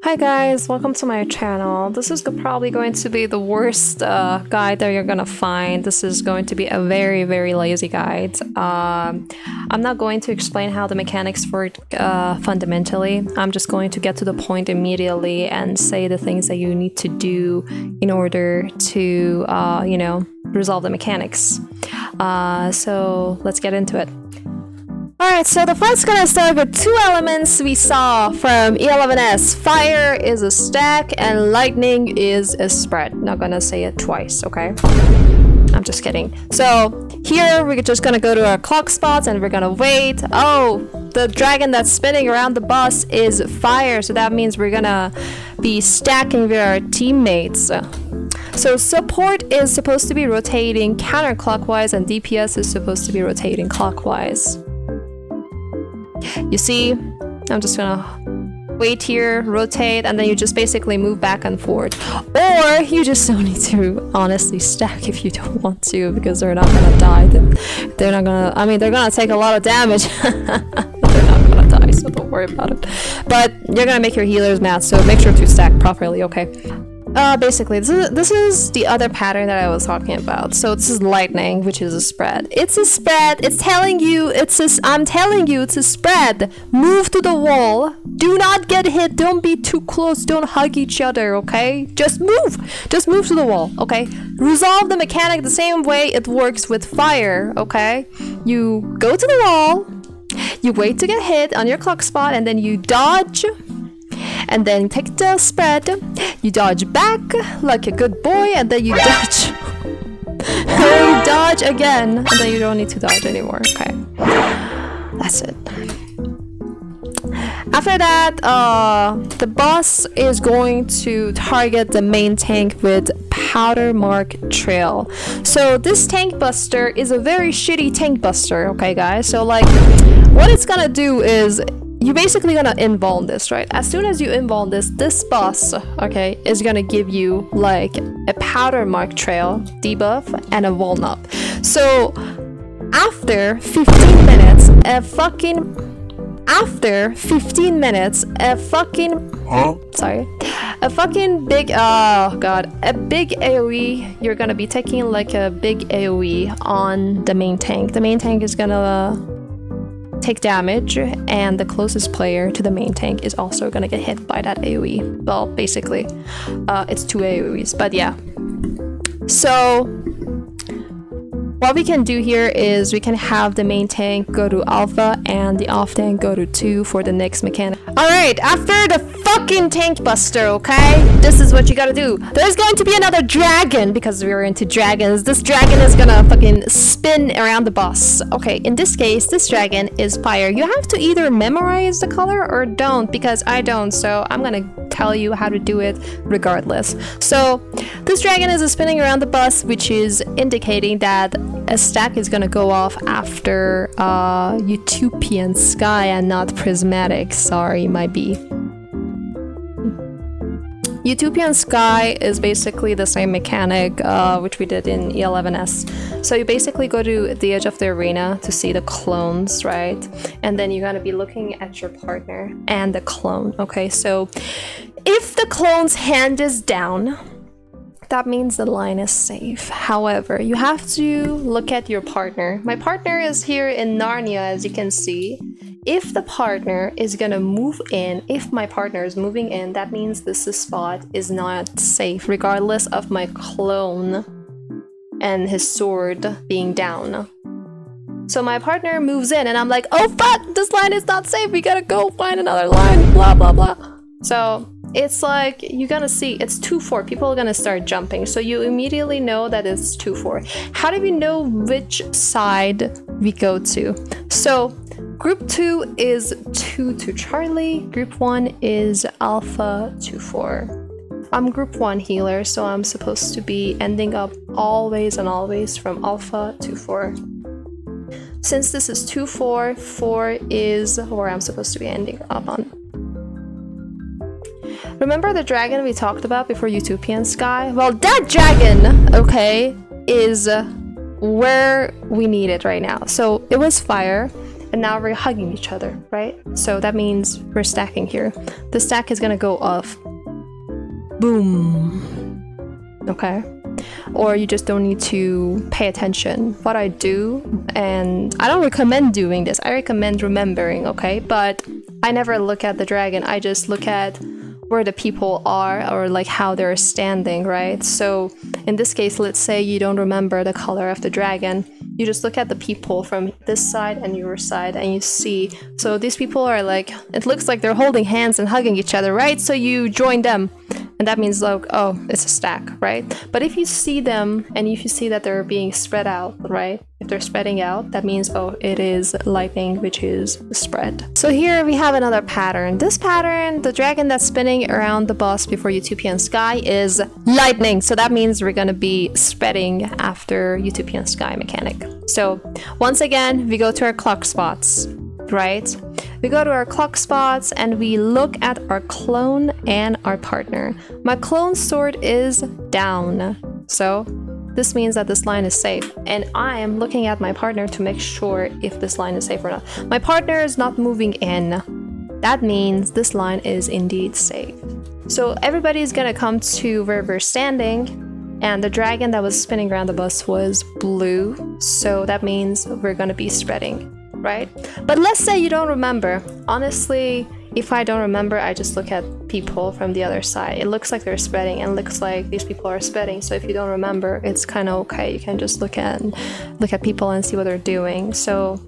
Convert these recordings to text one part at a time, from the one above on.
Hi guys, welcome to my channel. This is probably going to be the worst guide that you're gonna find. This is going to be a very lazy guide. I'm not going to explain how the mechanics work fundamentally. I'm just going to get to the point immediately and say the things that you need to do in order to, you know, resolve the mechanics. So let's get into it. Alright, so the fight's gonna start with two elements we saw from E11S. Fire is a stack and lightning is a spread. Not gonna say it twice, okay? I'm just kidding. So here we're just gonna go to our clock spots and we're gonna wait. Oh, the dragon that's spinning around the bus is fire, so that means we're gonna be stacking with our teammates. So support is supposed to be rotating counterclockwise and DPS is supposed to be rotating clockwise. You see, I'm just gonna wait here, rotate, and then you just basically move back and forth. Or you just don't need to honestly stack if you don't want to, because they're not gonna die. They're not gonna, I mean, they're gonna take a lot of damage. But they're not gonna die, so don't worry about it. But you're gonna make your healers mad, so make sure to stack properly, okay? Basically, this is the other pattern that I was talking about. So this is lightning, which is a spread. It's a spread. It's telling you, I'm telling you, it's a spread. Move to the wall. Do not get hit. Don't be too close. Don't hug each other, okay? Just move. Just move to the wall, okay? Resolve the mechanic the same way it works with fire, okay? You go to the wall, you wait to get hit on your clock spot, and then you dodge. And then take the spread, you dodge back like a good boy, and then you dodge. You dodge again, and then you don't need to dodge anymore. Okay, that's it. After that, the boss is going to target the main tank with Powder Mark Trail. So this tank buster is a very shitty tank buster, okay guys? So like, what it's gonna do is, you're basically gonna invuln this, right? As soon as you invuln this boss, okay, is gonna give you like a Powder Mark Trail debuff and a vuln up. So after 15 minutes, a fucking big, oh god, a big AoE, you're gonna be taking like a big AoE on the main tank. The main tank is gonna take damage, and the closest player to the main tank is also gonna get hit by that AoE. Well, basically, it's two AoEs, but yeah. So what we can do here is we can have the main tank go to alpha and the off tank go to 2 for the next mechanic. Alright, after the fucking tank buster, okay? This is what you gotta do. There's going to be another dragon, because we're into dragons. This dragon is gonna fucking spin around the boss. Okay, in this case, this dragon is fire. You have to either memorize the color or don't, because I don't, so I'm gonna tell you how to do it regardless. So this dragon is spinning around the bus, which is indicating that a stack is gonna go off after Utopian Sky and not Prismatic. Sorry, might be. Utopian Sky is basically the same mechanic which we did in E11S. So you basically go to the edge of the arena to see the clones, right? And then you're gonna be looking at your partner and the clone, okay? So if the clone's hand is down, that means the line is safe. However, you have to look at your partner. My partner is here in Narnia, as you can see. If the partner is gonna move in, if my partner is moving in, that means this spot is not safe, regardless of my clone and his sword being down. So my partner moves in and I'm like, oh fuck, this line is not safe, we gotta go find another line, blah blah blah. So it's like, you're gonna see, it's 2-4, people are gonna start jumping, so you immediately know that it's 2-4. How do we know which side we go to? So group 2 is 2 to Charlie, group 1 is Alpha to 4. I'm group 1 healer, so I'm supposed to be ending up always and always from Alpha to 4. Since this is 2-4, 4 is where I'm supposed to be ending up on. Remember the dragon we talked about before Utopian Sky? Well, that dragon, okay, is where we need it right now. So it was fire. and now we're hugging each other, right? So that means we're stacking here. The stack is gonna go off. Boom. Okay. Or you just don't need to pay attention. What I do, and I don't recommend doing this, I recommend remembering, okay? But I never look at the dragon, I just look at where the people are or like how they're standing, right? So in this case, let's say you don't remember the color of the dragon. You just look at the people from this side and your side and you see, so these people are like, it looks like they're holding hands and hugging each other, right? So you join them. And that means like, oh, it's a stack, right? But if you see them and if you see that they're being spread out, right? If they're spreading out, that means, oh, it is lightning, which is spread. So here we have another pattern. This pattern, the dragon that's spinning around the boss before Utopian Sky is lightning. So that means we're gonna be spreading after Utopian Sky mechanic. So once again, we go to our clock spots, right? We go to our clock spots and we look at our clone and our partner. My clone sword is down, so this means that this line is safe. And I am looking at my partner to make sure if this line is safe or not. My partner is not moving in. That means this line is indeed safe. So everybody is gonna come to where we're standing, and the dragon that was spinning around the bus was blue, so that means we're gonna be spreading. Right? But let's say you don't remember. Honestly, if I don't remember, I just look at people from the other side. It looks like they're spreading and looks like these people are spreading. So if you don't remember, it's kind of okay. You can just look at people and see what they're doing. So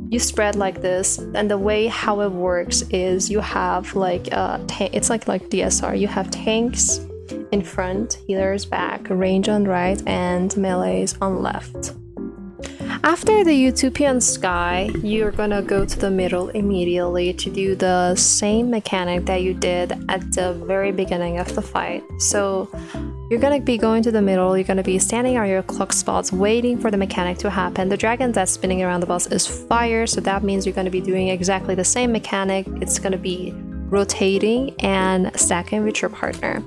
you spread like this, and the way how it works is you have like it's like DSR. You have tanks in front, healers back, range on right, and melees on left. After the Utopian Sky, you're gonna go to the middle immediately to do the same mechanic that you did at the very beginning of the fight. So you're gonna be going to the middle, you're gonna be standing on your clock spots waiting for the mechanic to happen. The dragon that's spinning around the boss is fire, so that means you're gonna be doing exactly the same mechanic. It's gonna be rotating and stacking with your partner.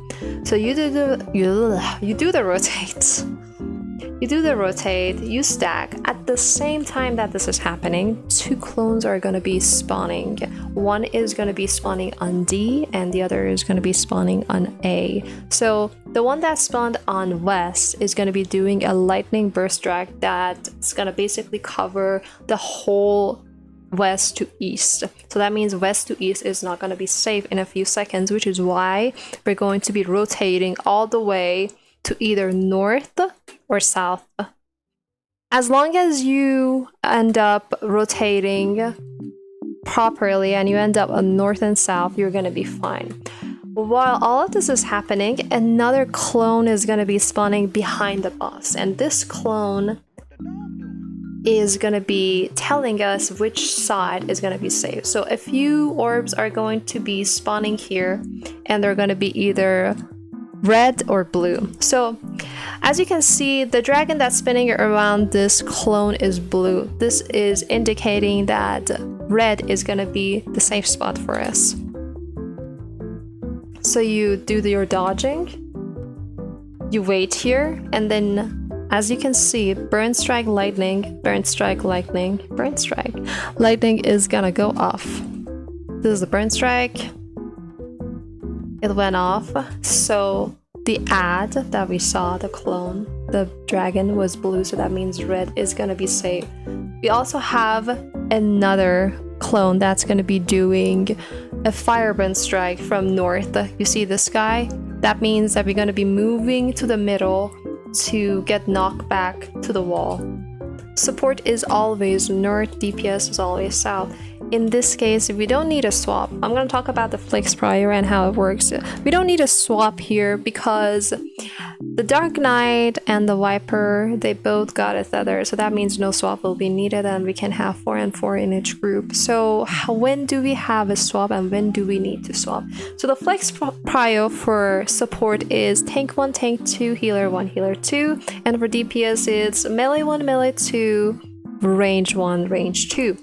So you do the rotate. You do the rotate, you stack. At the same time that this is happening, two clones are going to be spawning. One is going to be spawning on D and the other is going to be spawning on A. So the one that spawned on West is going to be doing a lightning burst drag that's going to basically cover the whole west to east. So that means west to east is not going to be safe in a few seconds, which is why we're going to be rotating all the way to either north or south. As long as you end up rotating properly and you end up on north and south, you're gonna be fine. While all of this is happening, another clone is gonna be spawning behind the boss, and this clone is gonna be telling us which side is gonna be safe. So a few orbs are going to be spawning here, and they're gonna be either red or blue. So as you can see, the dragon that's spinning around this clone is blue. This is indicating that red is gonna be the safe spot for us. So you do your dodging, you wait here, and then as you can see, burn strike lightning, burn strike lightning, burn strike. Lightning is gonna go off. This is the burn strike. It went off, so the ad that we saw, the clone, the dragon was blue, so that means red is gonna be safe. We also have another clone that's gonna be doing a fireburn strike from north. You see this guy? That means that we're gonna be moving to the middle to get knocked back to the wall. Support is always north, DPS is always south. In this case, we don't need a swap. I'm going to talk about the Flex Prior and how it works. We don't need a swap here because the Dark Knight and the Viper, they both got a Tether, so that means no swap will be needed and we can have 4 and 4 in each group. So when do we have a swap and when do we need to swap? So the Flex Prio for support is tank 1, tank 2, healer 1, healer 2, and for DPS it's melee 1, melee 2, range 1, range 2.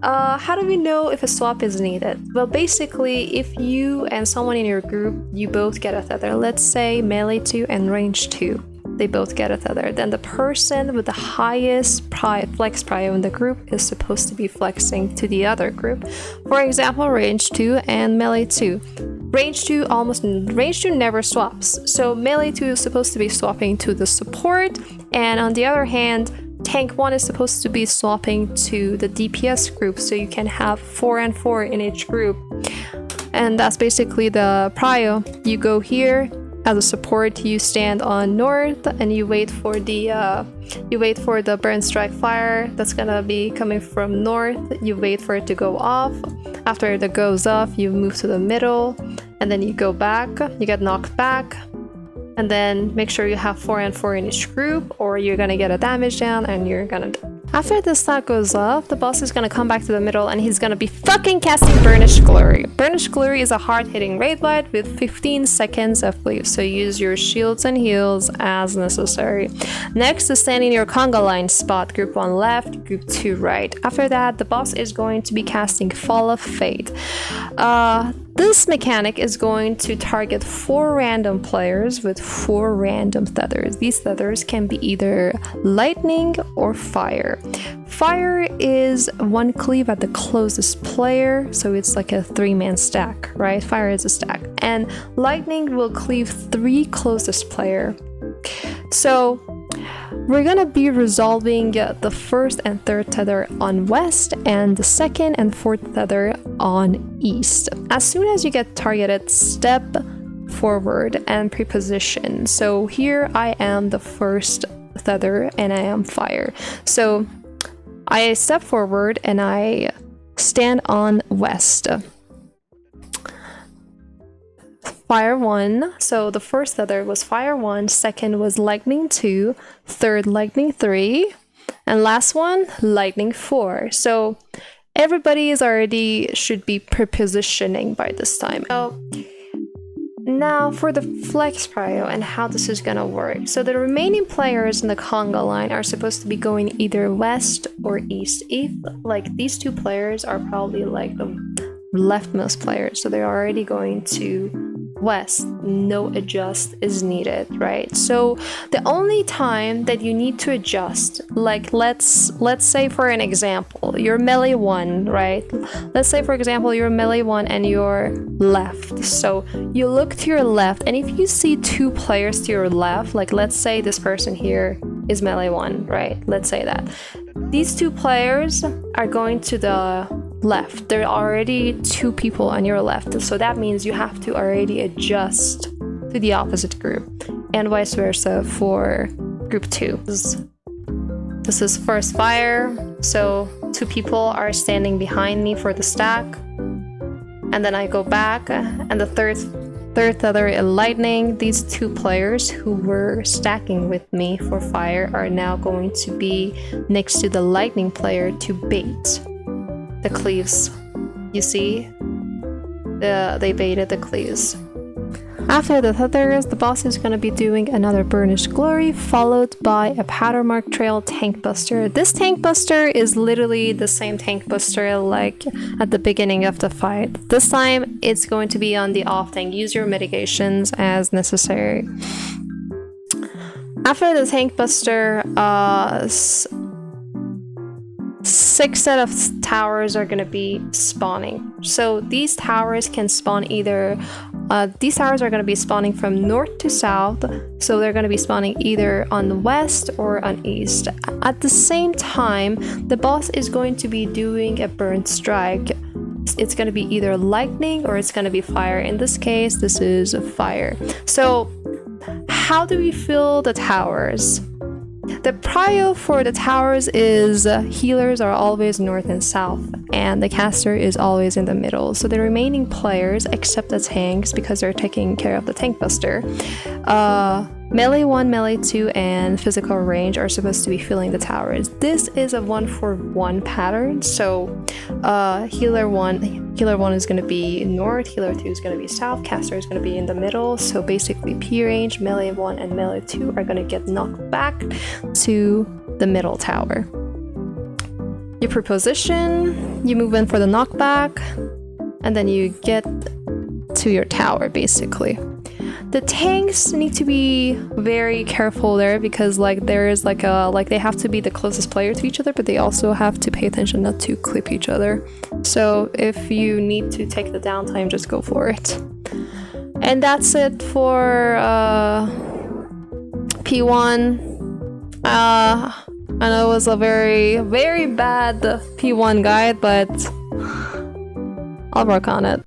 How do we know if a swap is needed? Well, basically, if you and someone in your group, you both get a Tether, let's say melee 2 and range 2, they both get a tether. Then the person with the highest flex prio in the group is supposed to be flexing to the other group. For example, range 2 and melee 2. Range 2 never swaps. So melee 2 is supposed to be swapping to the support, and on the other hand, tank 1 is supposed to be swapping to the DPS group, so you can have 4 and 4 in each group. And that's basically the prio. You go here as a support, you stand on north and you wait for the burn strike fire that's gonna be coming from north. You wait for it to go off. After it goes off, you move to the middle and then you go back, you get knocked back, and then make sure you have 4 and 4 in each group or you're gonna get a damage down and you're gonna die. After the stat goes off, the boss is gonna come back to the middle and he's gonna be fucking casting Burnished Glory. Burnished Glory is a hard-hitting raid light with 15 seconds of cleave, so use your shields and heals as necessary. Next is standing your conga line spot, group 1 left, group 2 right. After that, the boss is going to be casting Fall of Fate. This mechanic is going to target 4 random players with 4 random tethers. These tethers can be either lightning or fire. Fire is 1 cleave at the closest player, so it's like a 3-man stack, right? Fire is a stack. And lightning will cleave 3 closest player. So we're gonna be resolving the first and third tether on west and the second and fourth tether on east. As soon as you get targeted, step forward and preposition. So here I am the first tether and I am fire. So I step forward and I stand on west. Fire 1, so the first tether was Fire 1, second was Lightning 2, third Lightning 3, and last one, Lightning 4. So everybody should be prepositioning by this time. So now for the flex prio and how this is gonna work. So the remaining players in the conga line are supposed to be going either west or east. Like these 2 players are probably like the leftmost players, so they're already going to west. No adjust is needed, right? So the only time that you need to adjust, like let's say for an example, you're melee 1, right? Let's say for example you're melee 1 and you're left. So you look to your left, and if you see 2 players to your left, like let's say this person here is melee 1, right? Let's say that. These 2 players are going to the left. There are already 2 people on your left, so that means you have to already adjust to the opposite group, and vice versa for group 2. This is first fire, so 2 people are standing behind me for the stack, and then I go back, and the third tether is lightning. These 2 players who were stacking with me for fire are now going to be next to the lightning player to bait the cleaves. You see? They baited the cleaves. After the tethers, the boss is going to be doing another Burnished Glory, followed by a Powder Mark Trail Tank Buster. This Tank Buster is literally the same Tank Buster like at the beginning of the fight. This time, it's going to be on the off tank. Use your mitigations as necessary. After the Tank Buster, 6 set of towers are going to be spawning. So these towers can spawn these towers are going to be spawning from north to south, so they're going to be spawning either on the west or on east. At the same time, the boss is going to be doing a burn strike. It's going to be either lightning or it's going to be fire. In this case, this is fire. So how do we fill the towers? The prio for the towers is healers are always north and south, and the caster is always in the middle. So the remaining players, except the tanks, because they're taking care of the tank buster, melee 1, melee 2, and physical range are supposed to be filling the towers. This is a 1-for-1 pattern, so healer 1 is going to be north, healer 2 is going to be south, caster is going to be in the middle. So basically P range, melee 1 and melee 2 are going to get knocked back to the middle tower. You preposition, you move in for the knockback, and then you get to your tower basically. The tanks need to be very careful there because like there is like they have to be the closest player to each other, but they also have to pay attention not to clip each other. So if you need to take the downtime, just go for it. And that's it for P1. I know it was a very, very bad P1 guide, but I'll work on it.